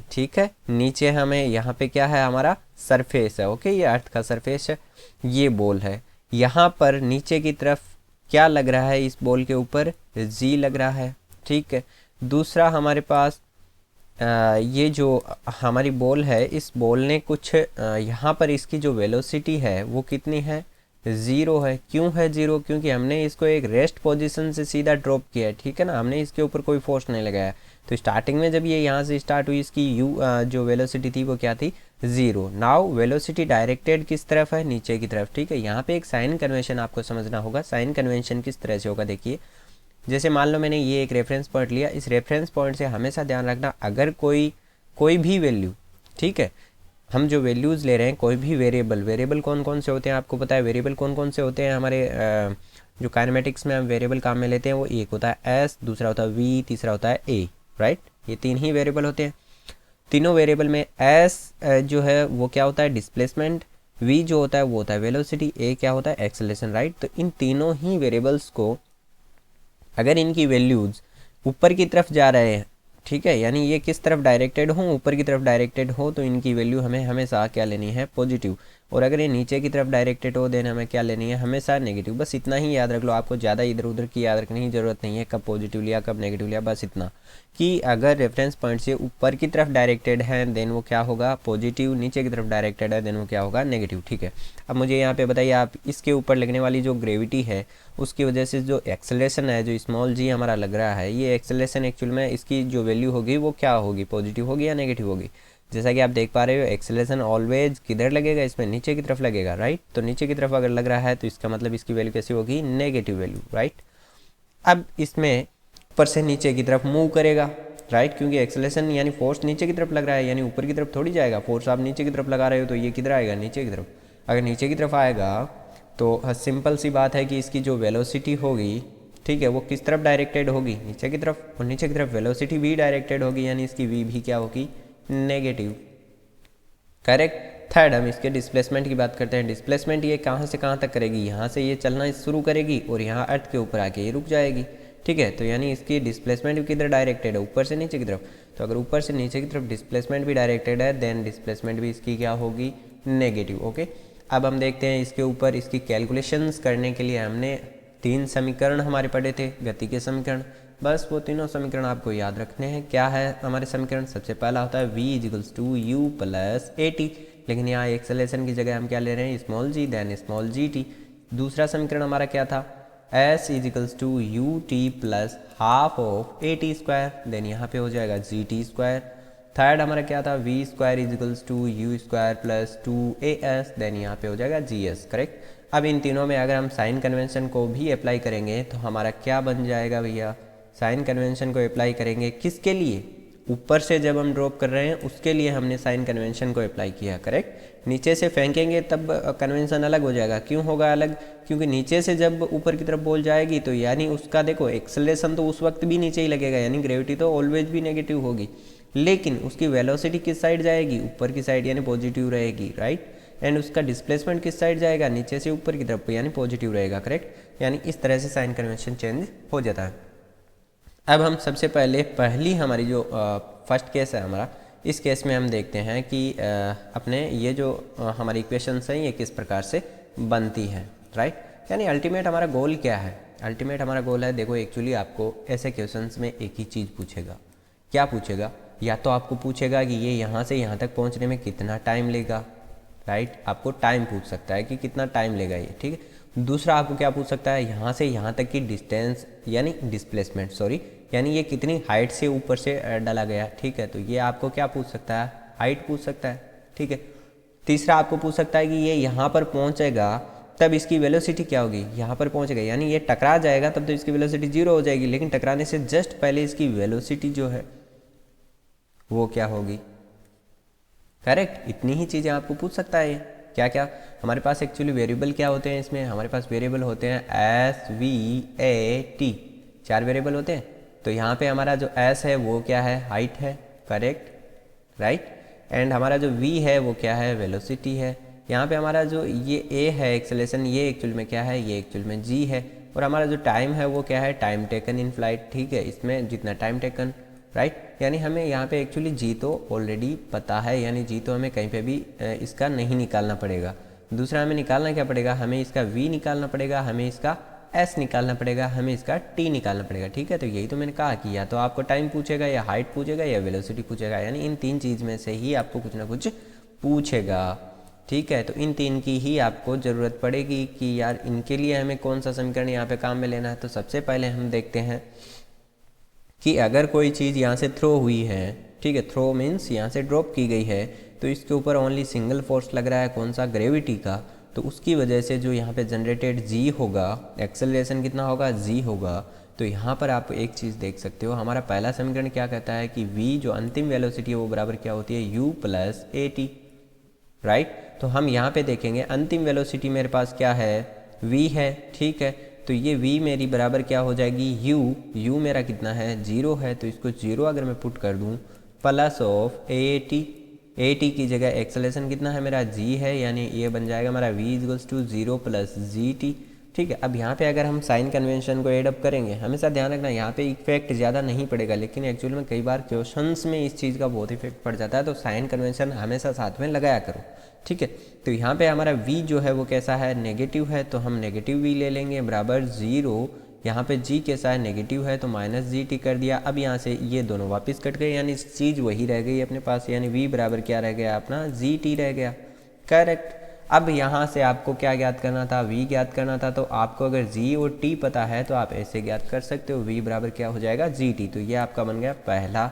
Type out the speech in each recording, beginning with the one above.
ठीक है। नीचे हमें यहाँ पे क्या है, हमारा सरफेस है, ओके, ये अर्थ का सरफेस है, ये बॉल है। यहाँ पर नीचे की तरफ क्या लग रहा है, इस बॉल के ऊपर जी लग रहा है, ठीक है। दूसरा हमारे पास ये जो हमारी बॉल है, इस बॉल ने कुछ यहाँ पर इसकी जो वेलोसिटी है वो कितनी है, ज़ीरो है। क्यों है ज़ीरो, क्योंकि हमने इसको एक रेस्ट पोजीशन से सीधा ड्रॉप किया है, ठीक है ना, हमने इसके ऊपर कोई फोर्स नहीं लगाया। तो स्टार्टिंग में जब ये यहाँ से स्टार्ट हुई, इसकी जो वेलोसिटी थी वो क्या थी, ज़ीरो। नाउ वेलोसिटी डायरेक्टेड किस तरफ है, नीचे की तरफ, ठीक है। यहाँ पे एक साइन कन्वेंशन आपको समझना होगा। साइन कन्वेंशन किस तरह से होगा, देखिए, जैसे मान लो मैंने ये एक रेफरेंस पॉइंट लिया, इस रेफरेंस पॉइंट से हमेशा ध्यान रखना, अगर कोई भी वैल्यू, ठीक है, हम जो वैल्यूज़ ले रहे हैं, कोई भी वेरिएबल कौन कौन से होते हैं आपको पता है, वेरिएबल कौन कौन से होते हैं हमारे जो काइनेमेटिक्स में हम वेरिएबल काम में लेते हैं, वो एक होता है एस, दूसरा होता है वी, तीसरा होता है ए, राइट। ये तीन ही वेरिएबल होते हैं। तीनों वेरिएबल में एस जो है वो क्या होता है, डिस्प्लेसमेंट, वी जो होता है वो होता है वेलोसिटी, ए क्या होता है, एक्सेलरेशन, राइट। तो इन तीनों ही वेरिएबल्स को अगर इनकी वैल्यूज़ ऊपर की तरफ जा रहे हैं, ठीक है, यानी ये किस तरफ डायरेक्टेड हो, ऊपर की तरफ डायरेक्टेड हो, तो इनकी वैल्यू हमें हमेशा क्या लेनी है, पॉजिटिव। और अगर ये नीचे की तरफ डायरेक्टेड हो, देन हमें क्या लेनी है, हमेशा नेगेटिव। बस इतना ही याद रख लो, आपको ज़्यादा इधर उधर की याद रखने की ज़रूरत नहीं है, कब पॉजिटिव लिया कब नेगेटिव लिया, बस इतना कि अगर रेफरेंस पॉइंट से ऊपर की तरफ डायरेक्टेड है देन वो क्या होगा, पॉजिटिव, नीचे की तरफ डायरेक्टेड है देन वो क्या होगा, नेगेटिव, ठीक है। अब मुझे यहाँ पे बताइए, आप इसके ऊपर लगने वाली जो ग्रेविटी है उसकी वजह से जो एक्सेलरेशन है, जो स्मॉल जी हमारा लग रहा है, ये एक्सेलरेशन एक्चुअल में इसकी जो वैल्यू होगी वो क्या होगी, पॉजिटिव होगी या नेगेटिव होगी। जैसा कि आप देख पा रहे हो, एक्सेलरेशन ऑलवेज किधर लगेगा, इसमें नीचे की तरफ लगेगा, राइट। तो नीचे की तरफ अगर लग रहा है तो इसका मतलब इसकी वैल्यू कैसी होगी, नेगेटिव वैल्यू, राइट। अब इसमें ऊपर से नीचे की तरफ मूव करेगा, राइट, क्योंकि एक्सेलरेशन यानी फोर्स नीचे की तरफ लग रहा है, यानी ऊपर की तरफ थोड़ी जाएगा। फोर्स आप नीचे की तरफ लगा रहे हो तो ये किधर आएगा, नीचे की तरफ। अगर नीचे की तरफ आएगा तो सिंपल सी बात है कि इसकी जो वेलोसिटी होगी, ठीक है, वो किस तरफ डायरेक्टेड होगी, नीचे की तरफ, और नीचे की तरफ वेलोसिटी भी डायरेक्टेड होगी, यानी इसकी वी भी क्या होगी, नेगेटिव, करेक्ट। थर्ड, हम इसके डिस्प्लेसमेंट की बात करते हैं। डिस्प्लेसमेंट ये कहाँ से कहाँ तक करेगी, यहाँ से ये चलना शुरू करेगी और यहाँ अर्थ के ऊपर आके ये रुक जाएगी, ठीक है। तो यानी इसकी डिस्प्लेसमेंट भी किधर डायरेक्टेड है, ऊपर से नीचे की तरफ। तो अगर ऊपर से नीचे की तरफ डिस्प्लेसमेंट भी डायरेक्टेड है देन डिस्प्लेसमेंट भी इसकी क्या होगी, नेगेटिव, ओके। अब हम देखते हैं इसके ऊपर इसकी कैलकुलेशंस करने के लिए हमने तीन समीकरण हमारे पढ़े थे, गति के समीकरण। बस वो तीनों समीकरण आपको याद रखने हैं। क्या है हमारे समीकरण, सबसे पहला होता है v equals to u plus a t, लेकिन यहाँ एक्सेलरेशन की जगह हम क्या ले रहे हैं, small g then small g t. दूसरा समीकरण हमारा क्या था, s equals to u t plus half of a t square, then यहाँ पे हो जाएगा जी टी स्क्वायर। थर्ड हमारा क्या था, v square equals to u square plus two a s, then यहाँ पे हो जाएगा जी एस, करेक्ट। अब इन तीनों में अगर हम साइन कन्वेंशन को भी अप्लाई करेंगे तो हमारा क्या बन जाएगा भैया, साइन कन्वेंशन को अप्लाई करेंगे किसके लिए, ऊपर से जब हम ड्रॉप कर रहे हैं उसके लिए हमने साइन कन्वेंशन को अप्लाई किया, करेक्ट। नीचे से फेंकेंगे तब कन्वेंशन अलग हो जाएगा। क्यों होगा अलग, क्योंकि नीचे से जब ऊपर की तरफ बॉल जाएगी तो यानी उसका देखो एक्सेलरेशन तो उस वक्त भी नीचे ही लगेगा, यानी ग्रेविटी तो ऑलवेज भी नेगेटिव होगी, लेकिन उसकी वेलोसिटी किस साइड जाएगी, ऊपर की साइड, यानी पॉजिटिव रहेगी, राइट। एंड उसका डिस्प्लेसमेंट किस साइड जाएगा, नीचे से ऊपर की तरफ, यानी पॉजिटिव रहेगा, करेक्ट। यानी इस तरह से साइन कन्वेंशन चेंज हो जाता है। अब हम सबसे पहली हमारी जो फर्स्ट केस है हमारा, इस केस में हम देखते हैं कि अपने ये जो हमारी इक्वेशंस हैं ये किस प्रकार से बनती हैं, राइट। यानी अल्टीमेट हमारा गोल क्या है, अल्टीमेट हमारा गोल है, देखो एक्चुअली आपको ऐसे क्वेश्चंस में एक ही चीज़ पूछेगा। क्या पूछेगा, या तो आपको पूछेगा कि ये यहाँ से यहाँ तक पहुँचने में कितना टाइम लेगा, राइट, आपको टाइम पूछ सकता है कि कितना टाइम लेगा ये, ठीक है। दूसरा आपको क्या पूछ सकता है, यहाँ से यहाँ तक की डिस्टेंस यानी डिस्प्लेसमेंट, सॉरी, यानी ये कितनी हाइट से ऊपर से डाला गया, ठीक है। तो ये आपको क्या पूछ सकता है, हाइट पूछ सकता है, ठीक है। तीसरा आपको पूछ सकता है कि ये यहाँ पर पहुँचेगा तब इसकी वेलोसिटी क्या होगी, यहाँ पर पहुँचेगा यानी ये टकरा जाएगा तब तो इसकी वेलोसिटी 0 हो जाएगी, लेकिन टकराने से जस्ट पहले इसकी वेलोसिटी जो है वो क्या होगी, करेक्ट। इतनी ही चीज़ें आपको पूछ सकता है। क्या क्या हमारे पास एक्चुअली वेरिएबल क्या होते हैं, इसमें हमारे पास वेरिएबल होते हैं S V A T, 4 variable होते हैं। तो यहाँ पे हमारा जो एस है वो क्या है, हाइट है, करेक्ट, राइट। एंड हमारा जो वी है वो क्या है, वेलोसिटी है। यहाँ पे हमारा जो ये ए है एक्सेलरेशन, ये एक्चुअल में क्या है, ये एक्चुअल में जी है। और हमारा जो टाइम है वो क्या है, टाइम टेकन इन फ्लाइट, ठीक है। इसमें जितना टाइम टेकन राइट। यानी हमें यहाँ पे एक्चुअली जी तो ऑलरेडी पता है, यानी जी तो हमें कहीं पे भी इसका नहीं निकालना पड़ेगा। दूसरा हमें निकालना क्या पड़ेगा, हमें इसका v निकालना पड़ेगा, हमें इसका s निकालना पड़ेगा, हमें इसका t निकालना पड़ेगा। ठीक है, तो यही तो मैंने कहा कि या तो आपको टाइम पूछेगा या हाइट पूछेगा या वेलोसिटी पूछेगा, यानी इन तीन चीज़ में से ही आपको कुछ ना कुछ पूछेगा। ठीक है, तो इन तीन की ही आपको ज़रूरत पड़ेगी कि यार इनके लिए हमें कौन सा समीकरण यहाँ पे काम में लेना है। तो सबसे पहले हम देखते हैं कि अगर कोई चीज़ यहाँ से थ्रो हुई है, ठीक है, थ्रो मीन्स यहाँ से ड्रॉप की गई है, तो इसके ऊपर ओनली सिंगल फोर्स लग रहा है, कौन सा, ग्रेविटी का। तो उसकी वजह से जो यहाँ पे जनरेटेड जी होगा, एक्सेलरेशन कितना होगा, जी होगा। तो यहाँ पर आप एक चीज़ देख सकते हो, हमारा पहला समीकरण क्या कहता है कि v जो अंतिम वेलोसिटी है वो बराबर क्या होती है, u plus a T, right. तो हम यहाँ पे देखेंगे अंतिम वेलोसिटी मेरे पास क्या है, v है। ठीक है, तो ये v मेरी बराबर क्या हो जाएगी, u मेरा कितना है, 0 है। तो इसको 0 अगर मैं पुट कर दूँ, प्लस ऑफ ए टी की जगह एक्सेलरेशन कितना है मेरा, g है, यानी ये बन जाएगा हमारा v equals to 0 plus g t. ठीक है, अब यहाँ पे अगर हम साइन कन्वेंशन को एडअप करेंगे, हमेशा ध्यान रखना यहाँ पे इफेक्ट ज़्यादा नहीं पड़ेगा, लेकिन एक्चुअल में कई बार क्वेश्चंस में इस चीज़ का बहुत इफेक्ट पड़ जाता है, तो साइन कन्वेंशन हमेशा साथ में लगाया करो। ठीक है, तो यहाँ पे हमारा v जो है वो कैसा है, नेगेटिव है, तो हम नेगेटिव v ले लेंगे बराबर 0। यहाँ पे g कैसा है, नेगेटिव है, तो माइनस जी टी कर दिया। अब यहाँ से ये दोनों वापस कट गए, यानी चीज़ वही रह गई अपने पास, यानी v बराबर क्या रह गया अपना, जी टी रह गया। करेक्ट। अब यहाँ से आपको क्या ज्ञात करना था, v ज्ञात करना था। तो आपको अगर g और t पता है तो आप ऐसे ज्ञात कर सकते हो, v बराबर क्या हो जाएगा, जी टी। तो ये आपका बन गया पहला,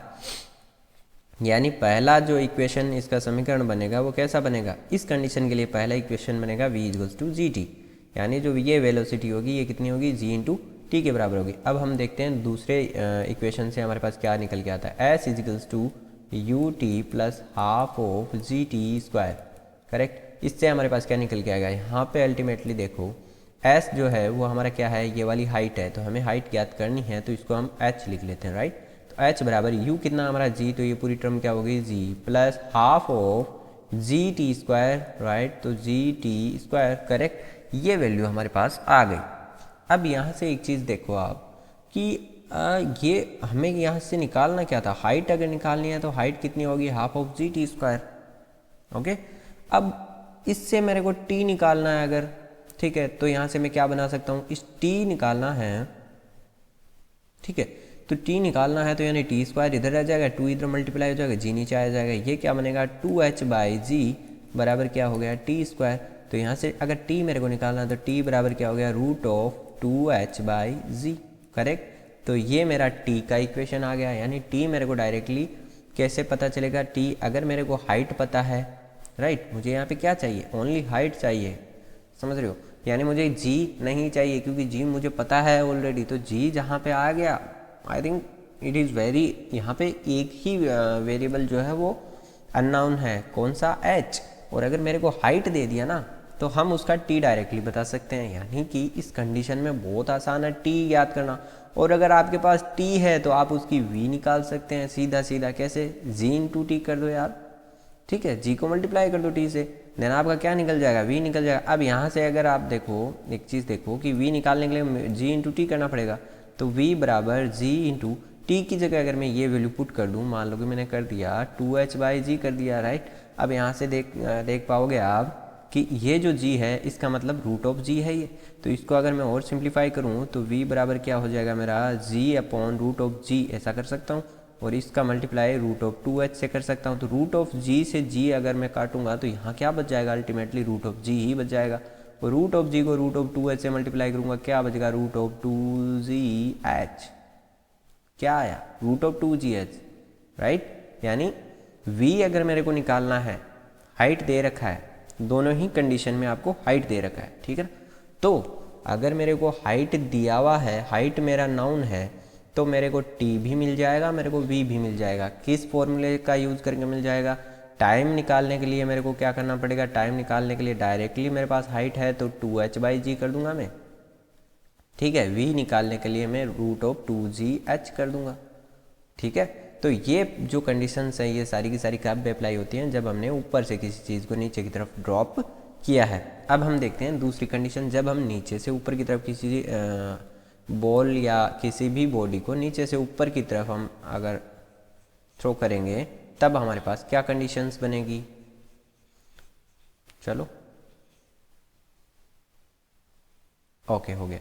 यानी पहला जो इक्वेशन इसका समीकरण बनेगा वो कैसा बनेगा, इस कंडीशन के लिए पहला इक्वेशन बनेगा v equals to g t, यानी जो ये वेलोसिटी होगी ये कितनी होगी, g इंटू टी के बराबर होगी। अब हम देखते हैं दूसरे इक्वेशन से हमारे पास क्या निकल के आता है, s equals to u t plus half of g t square. Correct, इससे हमारे पास क्या निकल के आएगा, यहाँ पे अल्टीमेटली देखो s जो है वो हमारा क्या है, ये वाली हाइट है, तो हमें हाइट ज्ञात करनी है, तो इसको हम h लिख लेते हैं, राइट। तो h बराबर u कितना हमारा g, तो ये पूरी टर्म क्या होगी, g plus half of g t square, right. तो जी टी स्क्वायर, करेक्ट, ये वैल्यू हमारे पास आ गई। अब यहाँ से एक चीज़ देखो आप कि ये हमें यहाँ से निकालना क्या था, हाइट अगर निकालनी है तो हाइट कितनी होगी, half of g t square. Okay, अब इससे मेरे को t निकालना है अगर, ठीक है, तो यहाँ से मैं क्या बना सकता हूँ, इस t निकालना है, ठीक है, तो t निकालना है तो यानी टी स्क्वायर इधर आ जाएगा, 2 इधर मल्टीप्लाई हो जाएगा, g नीचे आ जाएगा, ये क्या बनेगा, 2h बाई जी बराबर क्या हो गया, टी स्क्वायर। तो यहाँ से अगर t मेरे को निकालना है तो t बराबर क्या हो गया, root of 2h by g. Correct, तो ये मेरा t का इक्वेशन आ गया, यानी t मेरे को डायरेक्टली कैसे पता चलेगा, t अगर मेरे को हाइट पता है, राइट, मुझे यहाँ पे क्या चाहिए, ओनली हाइट चाहिए, समझ रहे हो, यानी मुझे g नहीं चाहिए क्योंकि g मुझे पता है ऑलरेडी। तो g जहाँ पे आ गया, I think it is very, यहाँ पे एक ही वेरिएबल जो है वो अननोन है, कौन सा, h। और अगर मेरे को हाइट दे दिया ना तो हम उसका t डायरेक्टली बता सकते हैं, यानी कि इस कंडीशन में बहुत आसान है t याद करना। और अगर आपके पास t है तो आप उसकी v निकाल सकते हैं सीधा सीधा, कैसे, g इंटू टी कर दो यार, ठीक है, g को मल्टीप्लाई कर दो t से, देन आपका क्या निकल जाएगा, v निकल जाएगा। अब यहाँ से अगर आप देखो, एक चीज़ देखो कि v निकालने के लिए g इंटू टी करना पड़ेगा, तो v बराबर g इंटू टी की जगह अगर मैं ये वैल्यू पुट कर दूँ, मान लो कि मैंने कर दिया 2h बाई जी कर दिया, राइट। अब यहाँ से देख पाओगे आप कि ये जो g है इसका मतलब रूट ऑफ g है ये, तो इसको अगर मैं और सिंप्लीफाई करूँ तो v बराबर क्या हो जाएगा मेरा, g upon root of g, ऐसा कर सकता हूँ, और इसका मल्टीप्लाई रूट ऑफ 2h से कर सकता हूँ। तो रूट ऑफ g से g अगर मैं काटूंगा तो यहाँ क्या बच जाएगा, अल्टीमेटली रूट ऑफ g ही बच जाएगा, और रूट ऑफ g को रूट ऑफ 2h से मल्टीप्लाई करूँगा, क्या बचेगा, रूट ऑफ 2gh, क्या आया, रूट ऑफ 2gh, राइट। यानी v अगर मेरे को निकालना है, हाइट दे रखा है, दोनों ही कंडीशन में आपको हाइट दे रखा है, ठीक है। तो अगर मेरे को हाइट दिया हुआ है, हाइट मेरा नाउन है, तो मेरे को t भी मिल जाएगा, मेरे को v भी मिल जाएगा। किस फॉर्मूले का यूज़ करके मिल जाएगा, टाइम निकालने के लिए मेरे को क्या करना पड़ेगा, टाइम निकालने के लिए डायरेक्टली मेरे पास हाइट है तो 2h बाई जी कर दूंगा मैं, ठीक है। v निकालने के लिए मैं रूट ऑफ 2gh कर दूंगा, ठीक है। तो ये जो कंडीशंस हैं ये सारी की सारी कब अप्लाई होती हैं, जब हमने ऊपर से किसी चीज़ को नीचे की तरफ ड्रॉप किया है। अब हम देखते हैं दूसरी कंडीशन, जब हम नीचे से ऊपर की तरफ किसी बॉल या किसी भी बॉडी को नीचे से ऊपर की तरफ हम अगर थ्रो करेंगे तब हमारे पास क्या कंडीशंस बनेगी। चलो ओके हो गया,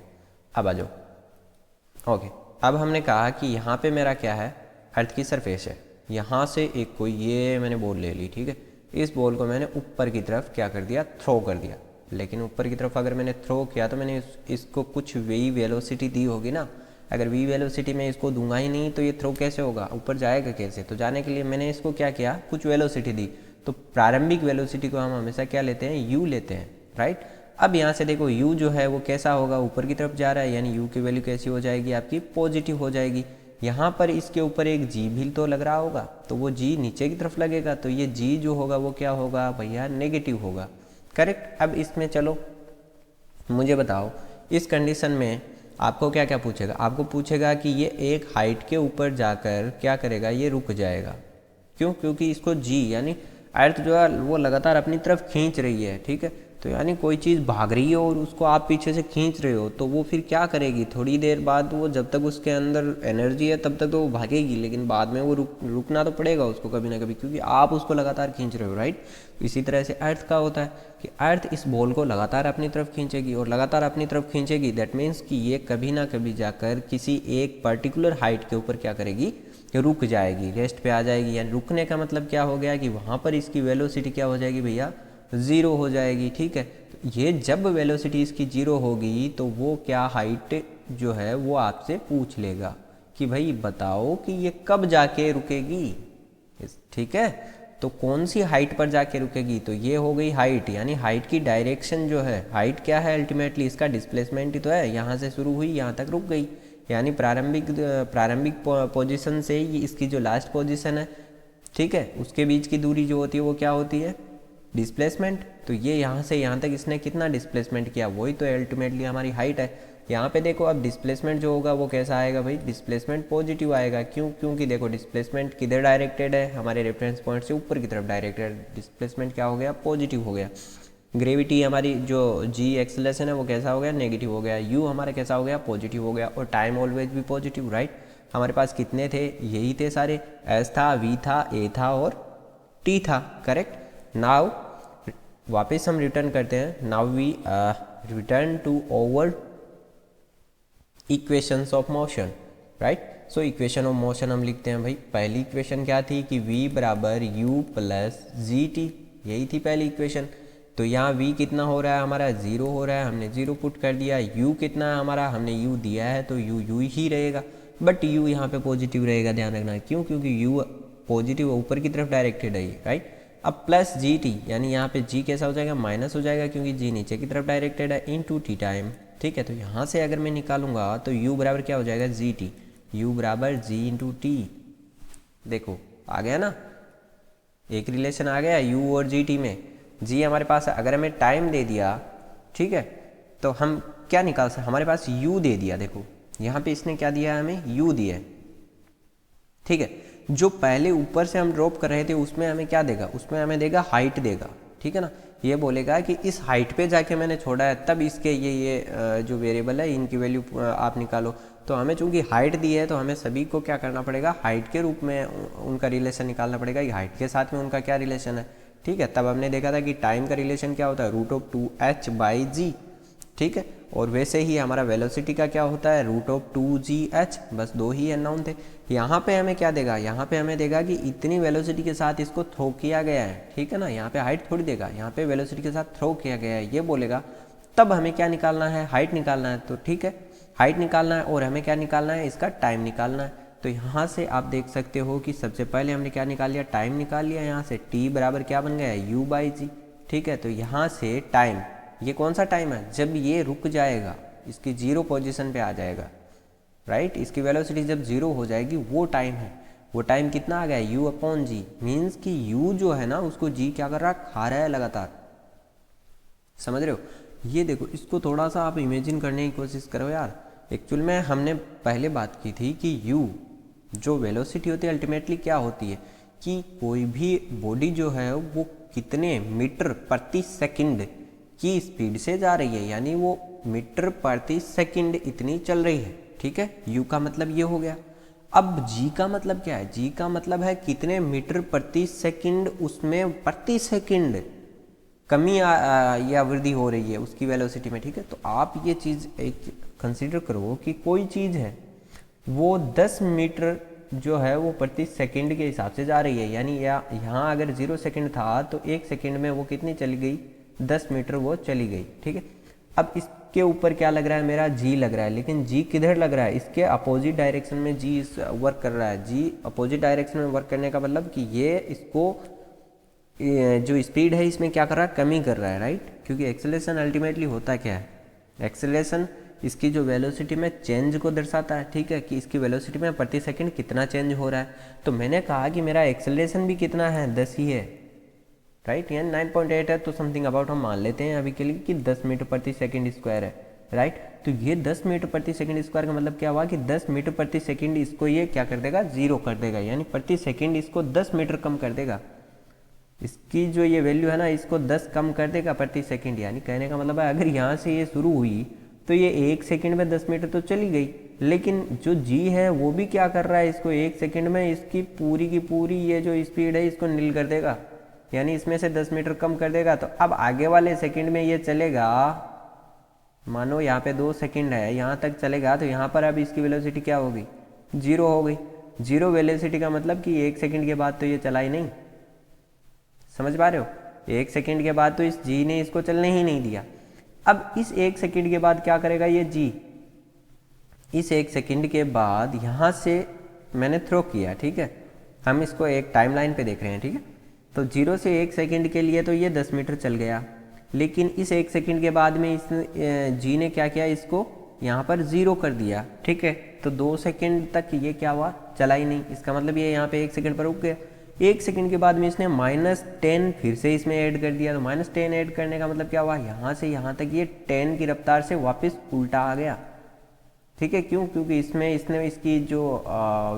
अब आ जाओ। ओके, अब हमने कहा कि यहाँ पे मेरा क्या है, अर्थ की सरफेस है। यहाँ से एक कोई ये मैंने बॉल ले ली, ठीक है। इस बॉल को मैंने ऊपर की तरफ क्या कर दिया, थ्रो कर दिया। लेकिन ऊपर की तरफ अगर मैंने थ्रो किया तो मैंने इसको कुछ वी वेलोसिटी दी होगी ना। अगर वी वेलोसिटी में इसको दूंगा ही नहीं तो ये थ्रो कैसे होगा, ऊपर जाएगा कैसे। तो जाने के लिए मैंने इसको क्या किया, कुछ वेलोसिटी दी। तो प्रारंभिक वेलोसिटी को हम हमेशा क्या लेते हैं, यू लेते हैं, राइट। अब यहाँ से देखो u जो है वो कैसा होगा, ऊपर की तरफ जा रहा है, यानी u की वैल्यू कैसी हो जाएगी, आपकी पॉजिटिव हो जाएगी। यहाँ पर इसके ऊपर एक g भी तो लग रहा होगा, तो वो g नीचे की तरफ लगेगा, तो ये g जो होगा वो क्या होगा भैया, नेगेटिव होगा, करेक्ट। अब इसमें चलो मुझे बताओ, इस कंडीशन में आपको क्या क्या पूछेगा, आपको पूछेगा कि ये एक हाइट के ऊपर जाकर क्या करेगा, ये रुक जाएगा। क्यों, क्योंकि इसको g यानी अर्थ जो है वो लगातार अपनी तरफ खींच रही है, ठीक है। तो यानी कोई चीज़ भाग रही है और उसको आप पीछे से खींच रहे हो, तो वो फिर क्या करेगी, थोड़ी देर बाद वो, जब तक उसके अंदर एनर्जी है तब तक तो वो भागेगी, लेकिन बाद में वो रुकना तो पड़ेगा उसको कभी ना कभी, क्योंकि आप उसको लगातार खींच रहे हो, राइट। इसी तरह से अर्थ का होता है कि अर्थ इस बॉल को लगातार अपनी तरफ खींचेगी, और लगातार अपनी तरफ खींचेगी, दैट मीन्स कि ये कभी ना कभी जाकर किसी एक पर्टिकुलर हाइट के ऊपर क्या करेगी, कि रुक जाएगी, रेस्ट पे आ जाएगी। यानी रुकने का मतलब क्या हो गया कि वहाँ पर इसकी वेलोसिटी क्या हो जाएगी भैया, ज़ीरो हो जाएगी, ठीक है। तो ये जब वेलोसिटी इसकी ज़ीरो होगी तो वो क्या हाइट जो है वो आपसे पूछ लेगा कि भाई बताओ कि ये कब जाके रुकेगी, ठीक है। तो कौन सी हाइट पर जाके रुकेगी, तो ये हो गई हाइट, यानी हाइट की डायरेक्शन जो है, हाइट क्या है अल्टीमेटली, इसका डिस्प्लेसमेंट ही तो है। यहाँ से शुरू हुई, यहाँ तक रुक गई, यानी प्रारंभिक पोजीशन से इसकी जो लास्ट पोजीशन है, ठीक है, उसके बीच की दूरी जो होती है वो क्या होती है, डिस्प्लेसमेंट। तो ये यहाँ से यहाँ तक इसने कितना डिस्प्लेसमेंट किया, वही तो अल्टीमेटली हमारी हाइट है। यहाँ पे देखो अब डिस्प्लेसमेंट जो होगा वो कैसा आएगा भाई, डिस्प्लेसमेंट पॉजिटिव आएगा। क्यों, क्योंकि देखो डिस्प्लेसमेंट किधर डायरेक्टेड है, हमारे रेफरेंस पॉइंट से ऊपर की तरफ डायरेक्टेड, डिस्प्लेसमेंट क्या हो गया, पॉजिटिव हो गया। ग्रेविटी हमारी जो जी एक्सेलरेशन है वो कैसा हो गया, नेगेटिव हो गया। यू हमारा कैसा हो गया, पॉजिटिव हो गया। और टाइम ऑलवेज भी पॉजिटिव, राइट। हमारे पास कितने थे, यही थे सारे, एस था, वी था, ए था और टी था, करेक्ट। नाउ वापस हम रिटर्न करते हैं, now we return to our equations of motion, right. So equation of motion हम लिखते हैं भाई, पहली इक्वेशन क्या थी कि v बराबर u प्लस जी टी, यही थी पहली इक्वेशन। तो यहाँ v कितना हो रहा है हमारा, 0 हो रहा है, हमने 0 पुट कर दिया। u कितना है हमारा, हमने u दिया है तो u ही रहेगा, बट u यहाँ पे पॉजिटिव रहेगा, ध्यान रखना। क्यों, क्योंकि u पॉजिटिव ऊपर की तरफ डायरेक्टेड है, राइट। अब प्लस जी टी, यानी यहाँ पे g कैसा हो जाएगा, माइनस हो जाएगा, क्योंकि g नीचे की तरफ डायरेक्टेड है, इन टू टी टाइम, ठीक है। तो यहाँ से अगर मैं निकालूंगा तो u बराबर क्या हो जाएगा, जी टी, u बराबर जी इंटू टी। देखो आ गया ना, एक रिलेशन आ गया u और जी टी में। g हमारे पास है, अगर हमें टाइम दे दिया, ठीक है, तो हम क्या निकाल सकते, हमारे पास u दे दिया। देखो यहाँ पे इसने क्या दिया है, हमें u दिया है, ठीक है। जो पहले ऊपर से हम ड्रॉप कर रहे थे उसमें हमें क्या देगा, उसमें हमें देगा हाइट देगा, ठीक है ना। ये बोलेगा कि इस हाइट पे जाके मैंने छोड़ा है, तब इसके ये जो वेरिएबल है इनकी वैल्यू आप निकालो। तो हमें चूंकि हाइट दी है तो हमें सभी को क्या करना पड़ेगा, हाइट के रूप में उनका रिलेशन निकालना पड़ेगा कि हाइट के साथ में उनका क्या रिलेशन है, ठीक है। तब हमने देखा था कि टाइम का रिलेशन क्या होता है, √2h/g, ठीक है। और वैसे ही हमारा वेलोसिटी का क्या होता है, √2gh, बस दो ही अननोन थे। यहाँ पे हमें क्या देगा, यहाँ पे हमें देगा कि इतनी वेलोसिटी के साथ इसको थ्रो किया गया है, ठीक है ना। यहाँ पे हाइट थोड़ी देगा, यहाँ पे वेलोसिटी के साथ थ्रो किया गया है ये बोलेगा। तब हमें क्या निकालना है, हाइट निकालना है। तो ठीक है, हाइट निकालना है और हमें क्या निकालना है, इसका टाइम निकालना है। तो यहाँ से आप देख सकते हो कि सबसे पहले हमने क्या निकाल लिया, टाइम निकाल लिया। यहाँ से t बराबर क्या बन गया, u/g, ठीक है। तो यहाँ से टाइम, ये कौन सा टाइम है, जब ये रुक जाएगा, इसकी 0 पोजीशन पे आ जाएगा, राइट। इसकी वेलोसिटी जब 0 हो जाएगी वो टाइम है। वो टाइम कितना आ गया, u/g, मीन्स कि u जो है ना उसको g क्या कर रहा है, खा रहा है लगातार, समझ रहे हो। ये देखो, इसको थोड़ा सा आप इमेजिन करने की कोशिश करो यार। एक्चुअल में हमने पहले बात की थी कि u जो वेलोसिटी होती है अल्टीमेटली क्या होती है कि कोई भी बॉडी जो है वो कितने मीटर प्रति सेकंड की स्पीड से जा रही है, यानी वो मीटर प्रति सेकंड इतनी चल रही है, ठीक है। u का मतलब ये हो गया। अब g का मतलब क्या है, g का मतलब है कितने मीटर प्रति सेकंड उसमें प्रति सेकंड कमी या वृद्धि हो रही है उसकी वेलोसिटी में, ठीक है। तो आप ये चीज़ एक कंसीडर करो कि कोई चीज़ है वो 10 मीटर जो है वो प्रति सेकंड के हिसाब से जा रही है, यानी यहाँ अगर 0 सेकंड था तो 1 सेकंड में वो कितनी चली गई, 10 मीटर वो चली गई, ठीक है। अब इसके ऊपर क्या लग रहा है, मेरा जी लग रहा है, लेकिन जी किधर लग रहा है, इसके अपोजिट डायरेक्शन में जी वर्क कर रहा है। जी अपोजिट डायरेक्शन में वर्क करने का मतलब कि ये इसको जो स्पीड है इसमें क्या कर रहा है, कमी कर रहा है, राइट। क्योंकि एक्सेलरेशन अल्टीमेटली होता क्या है, एक्सेलरेशन इसकी जो वेलोसिटी में चेंज को दर्शाता है, ठीक है, कि इसकी वेलोसिटी में प्रति सेकंड कितना चेंज हो रहा है। तो मैंने कहा कि मेरा एक्सेलरेशन भी कितना है, 10 ही है, राइट, यानी 9.8 है, तो समथिंग अबाउट हम मान लेते हैं अभी के लिए कि 10 मीटर प्रति सेकंड स्क्वायर है, राइट। तो ये 10 मीटर प्रति सेकंड स्क्वायर का मतलब क्या हुआ कि 10 मीटर प्रति सेकंड इसको ये क्या कर देगा, 0 कर देगा, यानी प्रति सेकंड इसको 10 मीटर कम कर देगा। इसकी जो ये वैल्यू है ना, इसको 10 कम कर देगा प्रति सेकंड। यानी कहने का मतलब है अगर यहाँ से ये शुरू हुई तो ये 1 सेकंड में 10 मीटर तो चली गई, लेकिन जो जी है वो भी क्या कर रहा है, इसको 1 सेकंड में इसकी पूरी की पूरी ये जो स्पीड है इसको नील कर देगा, यानी इसमें से 10 मीटर कम कर देगा। तो अब आगे वाले सेकंड में ये चलेगा, मानो यहाँ पे 2 सेकंड है, यहाँ तक चलेगा, तो यहाँ पर अब इसकी वेलोसिटी क्या होगी, 0 हो गई। 0 वेलोसिटी का मतलब कि 1 सेकंड के बाद तो ये चला ही नहीं, समझ पा रहे हो, 1 सेकंड के बाद तो इस जी ने इसको चलने ही नहीं दिया। अब इस 1 सेकंड के बाद क्या करेगा ये जी, इस 1 सेकंड के बाद यहाँ से मैंने थ्रो किया, ठीक है, हम इसको एक टाइमलाइन पे देख रहे हैं, ठीक है। तो 0 से 1 सेकंड के लिए तो ये 10 मीटर चल गया, लेकिन इस 1 सेकंड के बाद में इस जी ने क्या किया, इसको यहाँ पर 0 कर दिया, ठीक है। तो 2 सेकंड तक ये क्या हुआ, चला ही नहीं। इसका मतलब ये यहाँ पे 1 सेकंड पर रुक गया। 1 सेकंड के बाद में इसने -10 फिर से इसमें ऐड कर दिया, तो -10 ऐड करने का मतलब क्या हुआ, यहाँ से यहाँ तक ये 10 की रफ्तार से वापस उल्टा आ गया, ठीक है। क्यों, क्योंकि इसमें इसने इसकी जो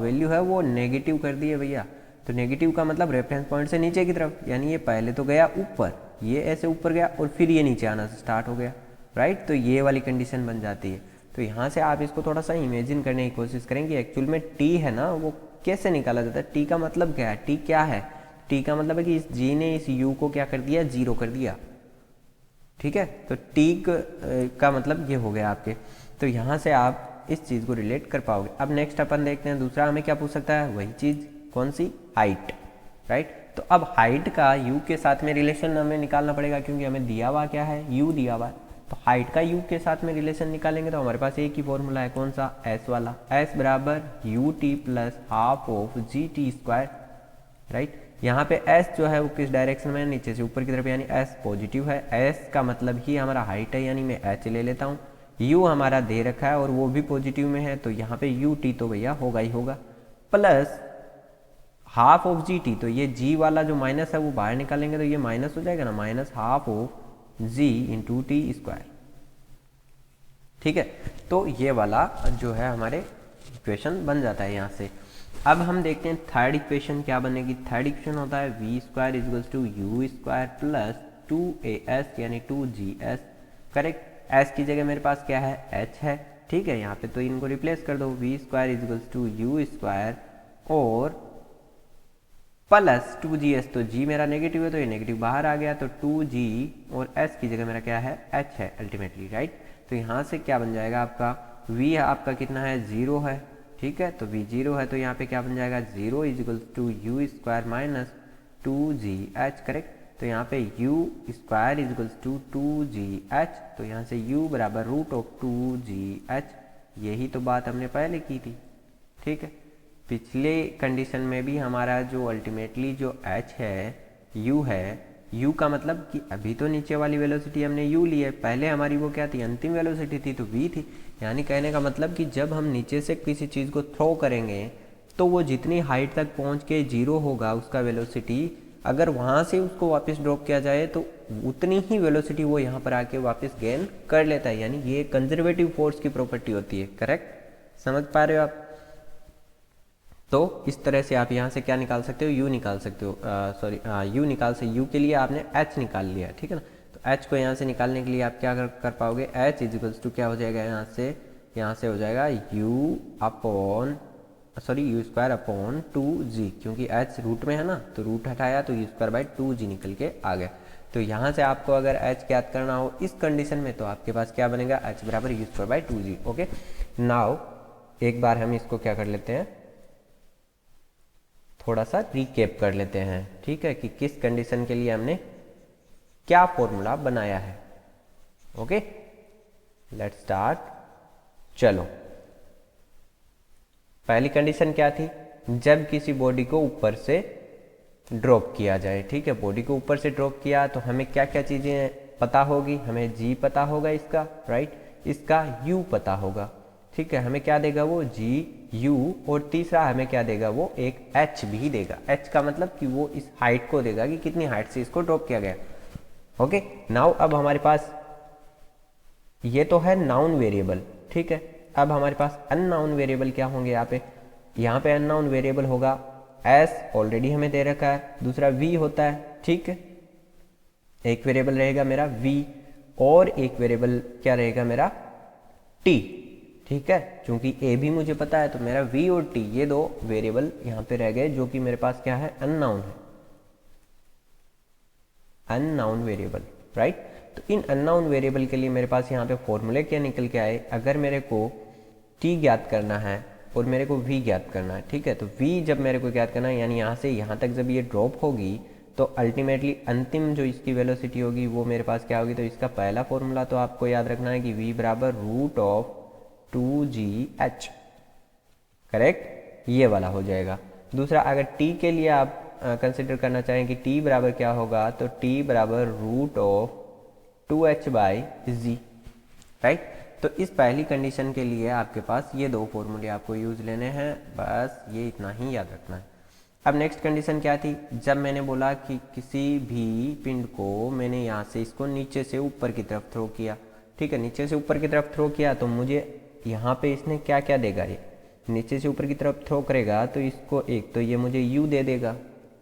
वैल्यू है वो नेगेटिव कर दी है भैया। तो नेगेटिव का मतलब रेफरेंस पॉइंट से नीचे की तरफ, यानी ये पहले तो गया ऊपर, ये ऐसे ऊपर गया और फिर ये नीचे आना स्टार्ट हो गया, राइट। तो ये वाली कंडीशन बन जाती है। तो यहाँ से आप इसको थोड़ा सा इमेजिन करने की कोशिश करें कि एक्चुअल में टी है ना वो कैसे निकाला जाता है। टी का मतलब क्या है, टी क्या है, टी का मतलब है कि इस जी ने इस यू को क्या कर दिया, 0 कर दिया, ठीक है। तो टी का मतलब ये हो गया आपके। तो यहाँ से आप इस चीज़ को रिलेट कर पाओगे। अब नेक्स्ट अपन देखते हैं दूसरा हमें क्या पूछ सकता है, वही चीज़, कौन सी, हाइट, राइट। तो अब हाइट का यू के साथ में रिलेशन हमें निकालना पड़ेगा, क्योंकि हमें दिया हुआ क्या है, यू दिया हुआ है। तो हाइट का यू के साथ में रिलेशन निकालेंगे तो हमारे पास एक ही फॉर्मूला है, कौन सा, एस वाला, एस बराबर you t plus half of g t square, right. यहाँ पे एस जो है वो किस डायरेक्शन में है, नीचे से ऊपर की तरफ, यानी एस पॉजिटिव है। एस का मतलब ही हमारा हाइट है, यानी मैं एच ले लेता हूँ। यू हमारा दे रखा है और वो भी पॉजिटिव में है, तो यहाँ पे यू टी तो भैया होगा ही होगा, plus half of g T. तो ये जी वाला जो माइनस है वो बाहर निकालेंगे तो ये माइनस हो जाएगा ना, minus half of g into t square, ठीक है। तो ये वाला जो है हमारे इक्वेशन बन जाता है यहाँ से। अब हम देखते हैं थर्ड इक्वेशन क्या बनेगी। थर्ड इक्वेशन होता है v square equals to u square plus 2as यानी 2gs, करेक्ट। एस की जगह मेरे पास क्या है, एच है, ठीक है। यहाँ पे तो इनको रिप्लेस कर दो, v square equals to u square और प्लस 2gs। तो g मेरा नेगेटिव है तो ये नेगेटिव बाहर आ गया, तो 2g और s की जगह मेरा क्या है, h है अल्टीमेटली, राइट। तो यहाँ से क्या बन जाएगा आपका, v आपका कितना है, 0 है, ठीक है। तो v 0 है तो यहाँ पे क्या बन जाएगा, 0 equal to u square minus 2gh, correct. तो यहाँ पे u square is equal to 2gh, तो यहाँ से u बराबर रूट ऑफ 2gh। यही तो बात हमने पहले की थी, ठीक है। पिछले कंडीशन में भी हमारा जो अल्टीमेटली जो h है, u है, u का मतलब कि अभी तो नीचे वाली वेलोसिटी हमने u ली है, पहले हमारी वो क्या थी, अंतिम वेलोसिटी थी तो v थी। यानी कहने का मतलब कि जब हम नीचे से किसी चीज़ को थ्रो करेंगे तो वो जितनी हाइट तक पहुंच के 0 होगा उसका वेलोसिटी, अगर वहाँ से उसको वापस ड्रॉप किया जाए तो उतनी ही वेलोसिटी वो यहाँ पर आके वापस गेन कर लेता है। यानी ये कंजर्वेटिव फोर्स की प्रॉपर्टी होती है, करेक्ट, समझ पा रहे हो आप। तो इस तरह से आप यहाँ से क्या निकाल सकते हो, यू निकाल सकते हो, सॉरी यू निकाल से यू के लिए आपने एच निकाल लिया, ठीक है ना। तो एच को यहाँ से निकालने के लिए आप क्या कर पाओगे, एच इजिकल्स टू क्या हो जाएगा, यहाँ से हो जाएगा you upon sorry you square upon 2g, क्योंकि h रूट में है ना, तो रूट हटाया तो यू स्क्वायर बाई 2g निकल के आ गया। तो यहाँ से आपको अगर h ज्ञात करना हो इस कंडीशन में, तो आपके पास क्या बनेगा, h बराबर you square by 2g। Okay, now एक बार हम इसको क्या कर लेते हैं, थोड़ा सा रिकेप कर लेते हैं, ठीक है, कि किस कंडीशन के लिए हमने क्या फॉर्मूला बनाया है। Okay, let's start. चलो, पहली कंडीशन क्या थी, जब किसी बॉडी को ऊपर से ड्रॉप किया जाए, ठीक है, बॉडी को ऊपर से ड्रॉप किया तो हमें क्या क्या चीज़ें पता होगी, हमें g पता होगा इसका, राइट, इसका u पता होगा, ठीक है, हमें क्या देगा वो g u, और तीसरा हमें क्या देगा वो एक h भी देगा। h का मतलब कि वो इस हाइट को देगा कि कितनी हाइट से इसको ड्रॉप किया गया। ओके, नाउ अब हमारे पास ये तो है नाउन वेरिएबल, ठीक है, अब हमारे पास अननाउन वेरिएबल क्या होंगे यहाँ पे अननाउन वेरिएबल होगा s, ऑलरेडी हमें दे रखा है, दूसरा v होता है, ठीक है, एक वेरिएबल रहेगा मेरा v, और एक वेरिएबल क्या रहेगा मेरा t, ठीक है, क्योंकि a भी मुझे पता है तो मेरा v और t ये दो वेरिएबल यहाँ पे रह गए, जो कि मेरे पास क्या है, अननाउन है, अननाउन वेरिएबल, राइट। तो इन अननाउन वेरिएबल के लिए मेरे पास यहाँ पे फॉर्मूले क्या निकल के आए, अगर मेरे को t ज्ञात करना है और मेरे को v ज्ञात करना है, ठीक है, तो v जब मेरे को ज्ञात करना है, यानी यहाँ से यहाँ तक जब ये ड्रॉप होगी तो अल्टीमेटली अंतिम जो इसकी वेलोसिटी होगी वो मेरे पास क्या होगी, तो इसका पहला फॉर्मूला तो आपको याद रखना है कि v बराबर रूट ऑफ 2gh, करेक्ट, ये वाला हो जाएगा। दूसरा, अगर t के लिए आप कंसिडर करना चाहें कि t बराबर क्या होगा, तो t बराबर root of 2h by g, right. तो इस पहली कंडीशन के लिए आपके पास ये दो फॉर्मूले आपको यूज लेने हैं, बस ये इतना ही याद रखना है। अब नेक्स्ट कंडीशन क्या थी, जब मैंने बोला कि किसी भी पिंड को मैंने यहाँ से इसको नीचे से ऊपर की तरफ थ्रो किया, ठीक है, नीचे से ऊपर की तरफ थ्रो किया तो मुझे यहाँ पे इसने क्या क्या देगा, ये नीचे से ऊपर की तरफ थ्रो करेगा तो इसको एक तो ये मुझे u दे देगा,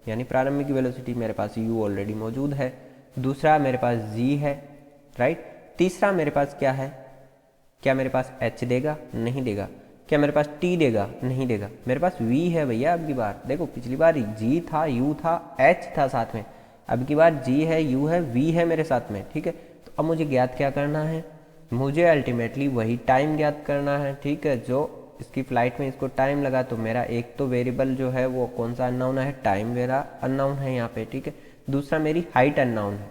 यानी प्रारंभिक वेलोसिटी मेरे पास u ऑलरेडी मौजूद है, दूसरा मेरे पास g है, राइट, तीसरा मेरे पास क्या है, क्या मेरे पास h देगा, नहीं देगा, क्या मेरे पास t देगा, नहीं देगा, मेरे पास v है भैया। अब की बार देखो, पिछली बार g था, u था, h था साथ में, अब की बार g है, u है, v है मेरे साथ में, ठीक है। तो अब मुझे ज्ञात क्या करना है, मुझे अल्टीमेटली वही टाइम ज्ञात करना है, ठीक है, जो इसकी फ्लाइट में इसको टाइम लगा, तो मेरा एक तो वेरिएबल जो है वो कौन सा अननाउन है, टाइम मेरा अननाउन है यहाँ पे, ठीक है, दूसरा मेरी हाइट अननाउन है,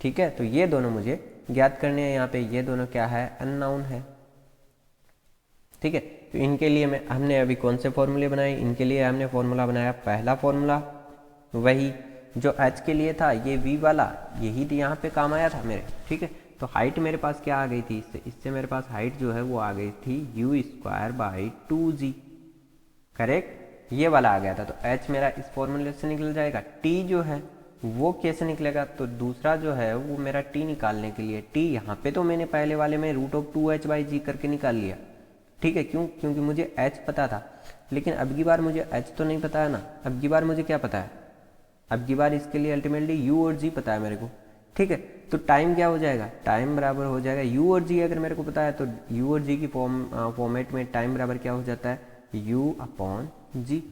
ठीक है, तो ये दोनों मुझे ज्ञात करने हैं, यहाँ पे ये दोनों क्या है, अननाउन है, ठीक है। तो इनके लिए हमने अभी कौन से फॉर्मूले बनाए, इनके लिए हमने फॉर्मूला बनाया, पहला फॉर्मूला वही जो h के लिए था, ये v वाला, यही तो यहाँ पे काम आया था मेरे, ठीक है। तो हाइट मेरे पास क्या आ गई थी, इससे मेरे पास हाइट जो है वो आ गई थी you square by 2g, correct, ये वाला आ गया था। तो h मेरा इस फॉर्मूले से निकल जाएगा, t जो है वो कैसे निकलेगा, तो दूसरा जो है वो मेरा t निकालने के लिए, t यहाँ पे तो मैंने पहले वाले में रूट ऑफ 2h बाई जी करके निकाल लिया, ठीक है, क्योंकि मुझे h पता था, लेकिन अब की बार मुझे h तो नहीं पता है ना, अब की बार मुझे क्या पता है, अब की बार इसके लिए अल्टीमेटली u और g पता है मेरे को, ठीक है। तो टाइम क्या हो जाएगा, टाइम बराबर हो जाएगा u और g, अगर मेरे को पता है तो u और g की फॉर्मेट में टाइम बराबर क्या हो जाता है, u अपॉन जी,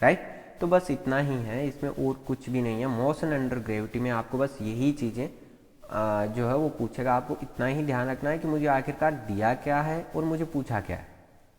राइट। तो बस इतना ही है, इसमें और कुछ भी नहीं है। मोशन अंडर ग्रेविटी में आपको बस यही चीज़ें जो है वो पूछेगा, आपको इतना ही ध्यान रखना है कि मुझे आखिरकार दिया क्या है और मुझे पूछा क्या है,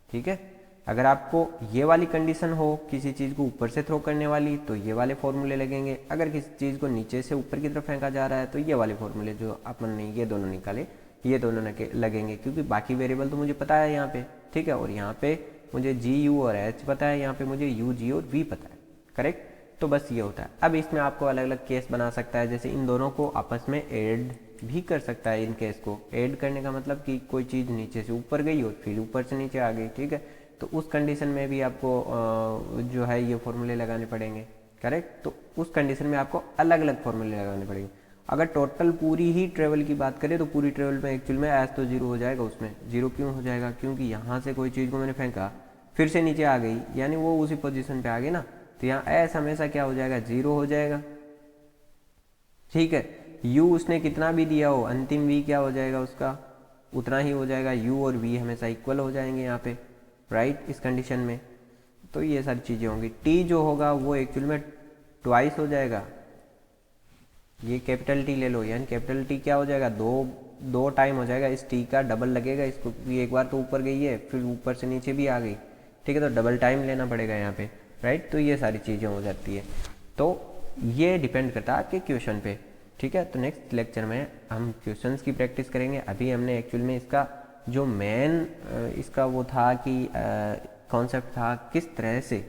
ठीक है। अगर आपको ये वाली कंडीशन हो किसी चीज़ को ऊपर से थ्रो करने वाली, तो ये वाले फॉर्मूले लगेंगे, अगर किसी चीज़ को नीचे से ऊपर की तरफ फेंका जा रहा है तो ये वाले फॉर्मूले जो अपन ने ये दोनों निकाले ये दोनों लगेंगे, क्योंकि बाकी वेरिएबल तो मुझे पता है यहाँ पे, ठीक है, और यहाँ पे मुझे जी यू और एच पता है, यहाँ पे मुझे यू जी और वी पता है, करेक्ट। तो बस ये होता है। अब इसमें आपको अलग अलग केस बना सकता है, जैसे इन दोनों को आपस में ऐड भी कर सकता है। इन केस को ऐड करने का मतलब कि कोई चीज़ नीचे से ऊपर गई और फिर ऊपर से नीचे आ गई, ठीक है, तो उस कंडीशन में भी आपको जो है ये फॉर्मूले लगाने पड़ेंगे, करेक्ट। तो उस कंडीशन में आपको अलग अलग फॉर्मूले लगाने पड़ेंगे। अगर टोटल पूरी ही ट्रेवल की बात करें तो पूरी ट्रेवल में एक्चुअल में एस तो जीरो हो जाएगा, उसमें जीरो क्यों हो जाएगा, क्योंकि यहाँ से कोई चीज़ को मैंने फेंका फिर से नीचे आ गई, यानी वो उसी पोजीशन पे आ गई ना, तो यहाँ एस हमेशा क्या हो जाएगा, जीरो हो जाएगा, ठीक है। यू उसने कितना भी दिया हो, अंतिम वी क्या हो जाएगा उसका उतना ही हो जाएगा, यू और वी हमेशा इक्वल हो जाएंगे यहाँ पे, राइट, इस कंडीशन में। तो ये सारी चीज़ें होंगी। टी जो होगा वो एक्चुअल में ट्वाइस हो जाएगा, ये कैपिटल टी ले लो, यानी कैपिटल टी क्या हो जाएगा, दो टाइम हो जाएगा, इस टी का डबल लगेगा इसको, ये एक बार तो ऊपर गई है फिर ऊपर से नीचे भी आ गई, ठीक है, तो डबल टाइम लेना पड़ेगा यहाँ पे, राइट। तो ये सारी चीज़ें हो जाती है। तो ये डिपेंड करता है आपके क्वेश्चन पे, ठीक है। तो नेक्स्ट लेक्चर में हम क्वेश्चंस की प्रैक्टिस करेंगे। अभी हमने एक्चुअल में इसका जो मेन इसका वो था कि कॉन्सेप्ट था किस तरह से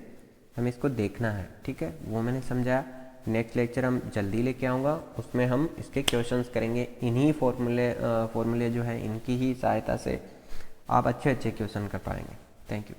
हमें इसको देखना है, ठीक है, वो मैंने समझाया। नेक्स्ट लेक्चर हम जल्दी लेके आऊँगा, उसमें हम इसके क्वेश्चंस करेंगे, इन्हीं फॉर्मूले जो है इनकी ही सहायता से आप अच्छे क्वेश्चन कर पाएंगे। Thank you.